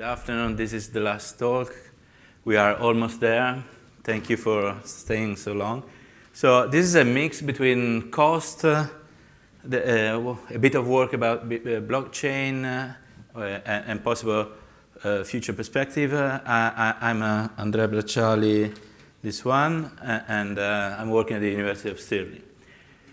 afternoon. This is the last talk. We are almost there. Thank you for staying so long. So this is a mix between cost, a bit of work about blockchain and possible future perspective. I'm Andrea Bracciali, this one, and I'm working at the University of Stirling.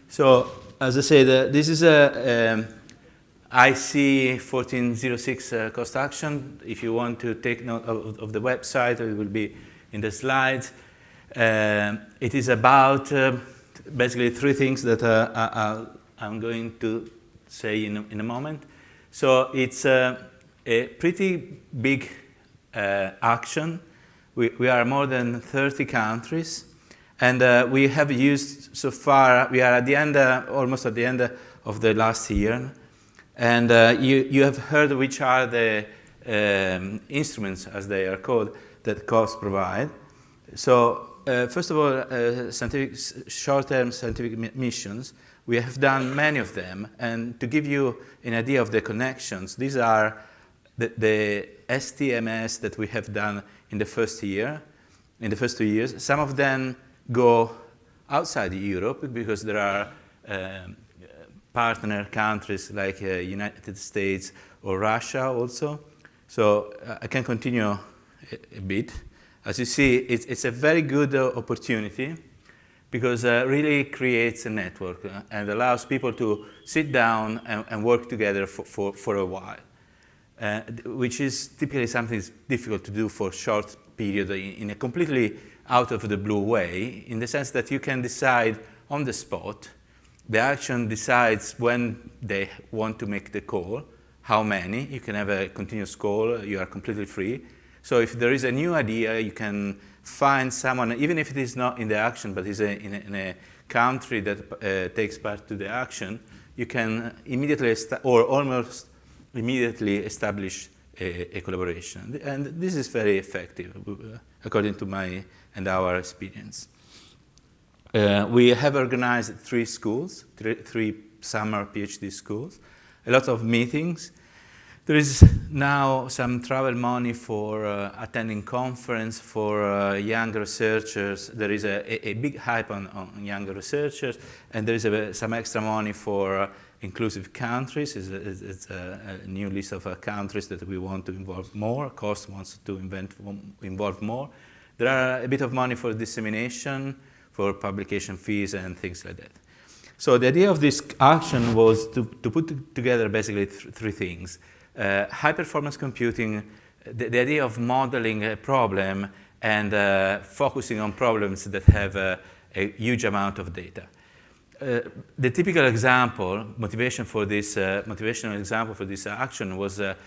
So as I said, this is a IC 1406 cost action. If you want to take note of the website, it will be in the slides. It is about basically three things that I'm going to say in a moment. So it's a pretty big action. We are more than 30 countries, and we have used so far, we are at the end, almost at the end of the last year. And you have heard which are the instruments, as they are called, that COST provide. So first of all, short-term scientific missions. We have done many of them. And to give you an idea of the connections, these are the STMS that we have done in the first year, in the first 2 years. Some of them go outside Europe because there are partner countries like United States or Russia also. So I can continue a bit. As you see, it's a very good opportunity because it really creates a network and allows people to sit down and work together for a while, which is typically something that's difficult to do for a short period in a completely out of the blue way, in the sense that you can decide on the spot. The action decides when they want to make the call, how many. You can have a continuous call. You are completely free. So if there is a new idea, you can find someone, even if it is not in the action, but is in a country that takes part to the action, you can immediately or almost immediately establish a collaboration. And this is very effective, according to my and our experience. We have organized three schools, three summer PhD schools, a lot of meetings. There is now some travel money for attending conference for young researchers. There is a big hype on young researchers, and there is some extra money for inclusive countries. It's a new list of countries that we want to involve more. COST wants to involve more. There are a bit of money for dissemination, for publication fees and things like that. So the idea of this action was to put together basically three things. High performance computing, the idea of modeling a problem and focusing on problems that have a huge amount of data. The typical example, motivational example for this action was a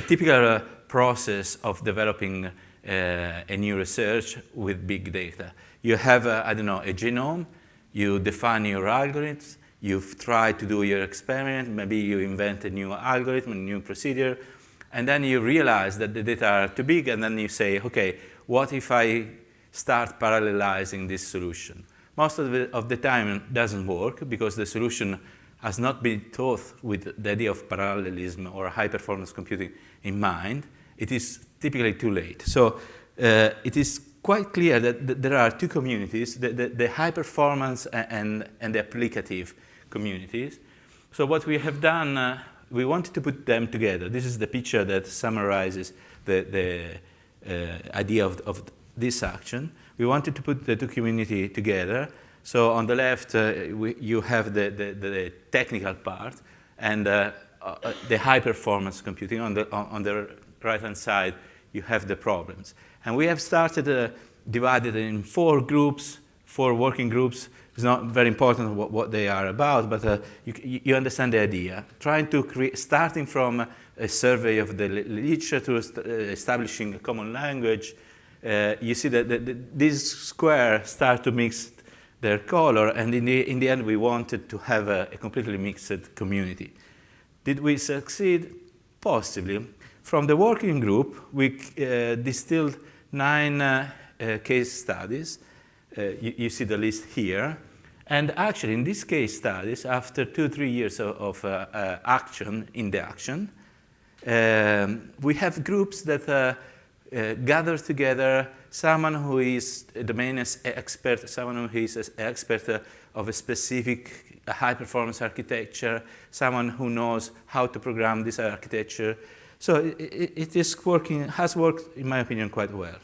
typical process of developing a new research with big data. You have, I don't know, a genome, you define your algorithms, you've tried to do your experiment, maybe you invent a new algorithm, a new procedure, and then you realize that the data are too big, and then you say, okay, what if I start parallelizing this solution? Most of the time it doesn't work because the solution has not been thought with the idea of parallelism or high-performance computing in mind. It is typically too late. So it is quite clear that there are two communities, the high performance and the applicative communities. So what we have done, we wanted to put them together. This is the picture that summarizes the idea of this action. We wanted to put the two communities together. So on the left, you have the technical part and the high performance computing. On the right-hand side, you have the problems. And we have started divided in four working groups. It's not very important what they are about, but you understand the idea. Trying to create, starting from a survey of the literature to establishing a common language, you see that these squares start to mix their color, and in the end we wanted to have a completely mixed community. Did we succeed? Possibly. From the working group, we distilled 9 case studies. You see the list here. And actually, in these case studies, after 2 or 3 years of action in the action, We have groups that gather together, someone who is a domain expert, someone who is an expert of a specific high-performance architecture, someone who knows how to program this architecture. So it is working, has worked, in my opinion, quite well.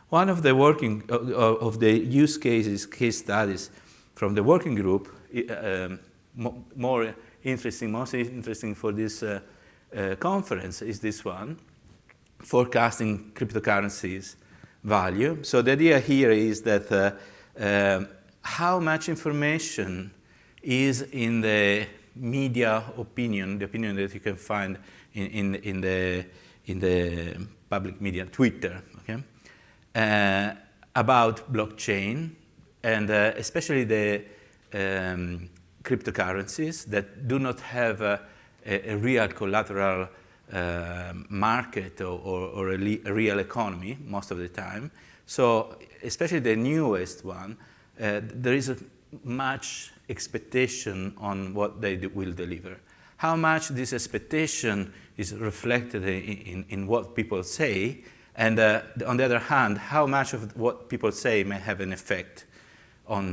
One of the of the use cases, case studies from the working group, most interesting for this conference is this one, forecasting cryptocurrencies value. So the idea here is that how much information is in the media opinion, the opinion that you can find in the public media, Twitter, okay, about blockchain, and especially the cryptocurrencies that do not have a real collateral market or a real economy most of the time. So especially the newest one, there is a much expectation on what they will deliver. How much this expectation is reflected in what people say, and on the other hand, how much of what people say may have an effect on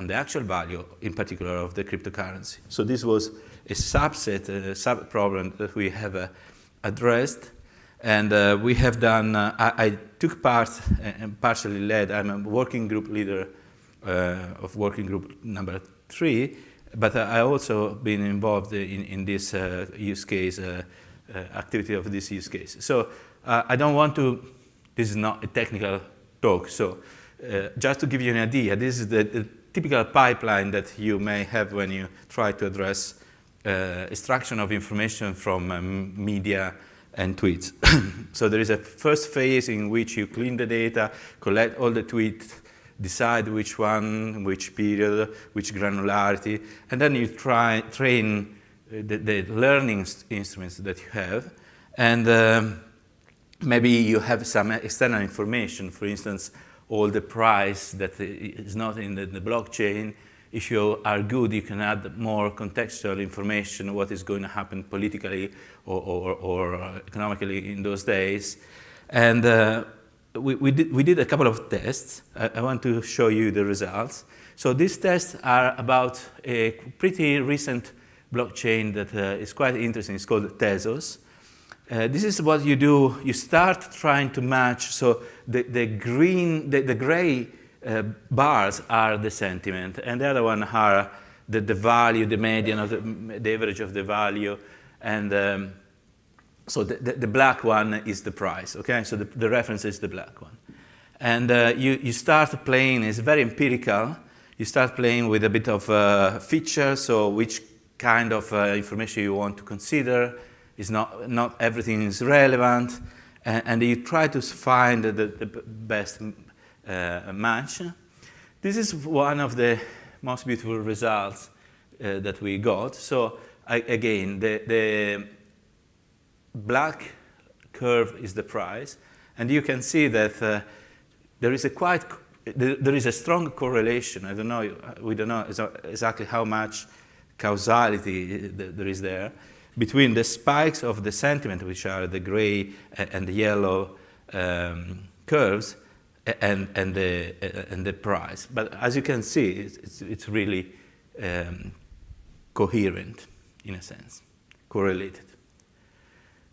the actual value, in particular of the cryptocurrency. So this was a subset, a sub-problem that we have addressed, and we have done, I took part and partially led, I'm a working group leader of working group number 3, but I also been involved in this use case, activity of this use case. So I don't want to, this is not a technical talk, so just to give you an idea, this is the typical pipeline that you may have when you try to address extraction of information from media and tweets. So there is a first phase in which you clean the data, collect all the tweets, decide which one, which period, which granularity, and then you train the learning instruments that you have, and maybe you have some external information, for instance, all the price that is not in the blockchain. If you are good, you can add more contextual information, what is going to happen politically or economically in those days. And we did a couple of tests. I want to show you the results. So these tests are about a pretty recent blockchain that is quite interesting. It's called Tezos. This is what you do. You start trying to match. So the gray bars are the sentiment, and the other one are the value, the median of the average of the value, and so the black one is the price. Okay, so the reference is the black one, and you start playing. It's very empirical. You start playing with a bit of features. So which kind of information you want to consider. Is not everything is relevant, and you try to find the best match. This is one of the most beautiful results that we got. So again, the black curve is the price, and you can see that there is a strong correlation. I don't know, we don't know exactly how much causality there is there between the spikes of the sentiment, which are the gray and the yellow curves, and the price. But as you can see, it's really coherent in a sense, correlated.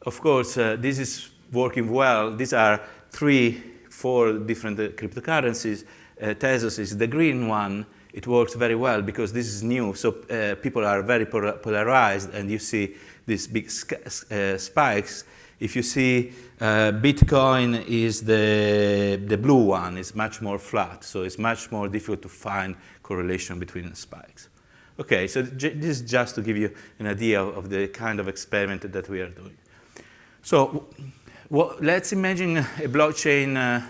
Of course, this is working well. These are 3-4 different cryptocurrencies. Tezos is the green one. It works very well because this is new, so people are very polarized, and you see these big spikes. If you see Bitcoin is the blue one, it's much more flat, so it's much more difficult to find correlation between the spikes. Okay, so this is just to give you an idea of the kind of experiment that we are doing. So let's imagine a blockchain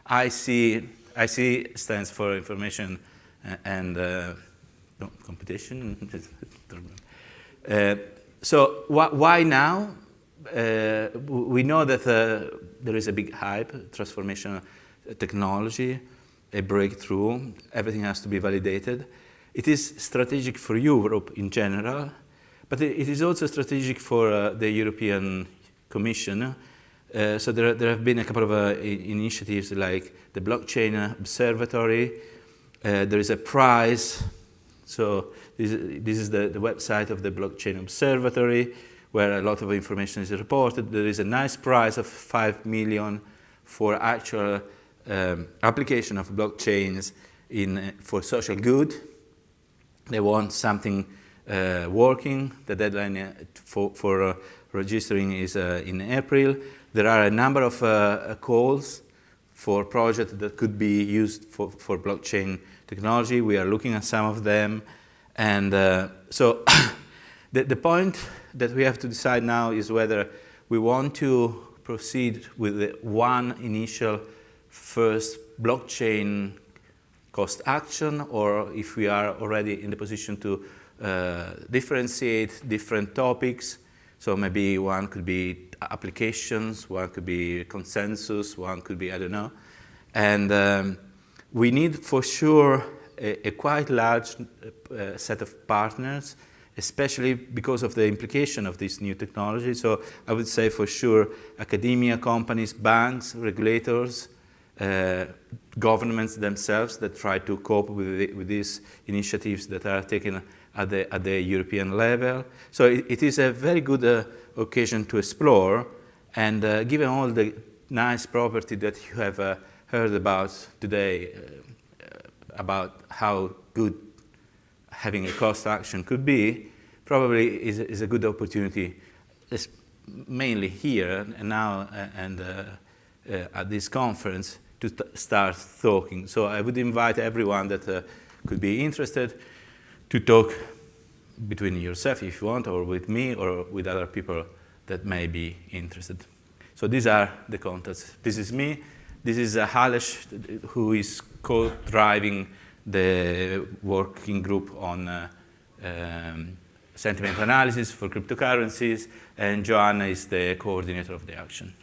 IC stands for information and computation. So why now? We know that there is a big hype, transformation technology, a breakthrough. Everything has to be validated. It is strategic for Europe in general, But it is also strategic for the European Commission. So there have been a couple of initiatives like the Blockchain Observatory. There is a prize. So this is the website of the Blockchain Observatory, where a lot of information is reported. There is a nice prize of 5 million for actual application of blockchains for social good. They want something working. The deadline for registering is in April. There are a number of calls for projects that could be used for blockchain technology. We are looking at some of them. And so the point that we have to decide now is whether we want to proceed with one initial first blockchain cost action, or if we are already in the position to differentiate different topics. So maybe one could be applications, one could be consensus, one could be, I don't know. And we need for sure a quite large set of partners, especially because of the implication of this new technology. So I would say for sure academia, companies, banks, regulators, governments themselves that try to cope with these initiatives that are taken at the European level. So it is a very good occasion to explore, and given all the nice property that you have heard about today, about how good having a cost action could be, probably is a good opportunity, mainly here and now and at this conference, to start talking. So I would invite everyone that could be interested to talk between yourself if you want, or with me, or with other people that may be interested. So these are the contacts. This is me. This is Halesh, who is co-driving the working group on sentiment analysis for cryptocurrencies, and Joanna is the coordinator of the action.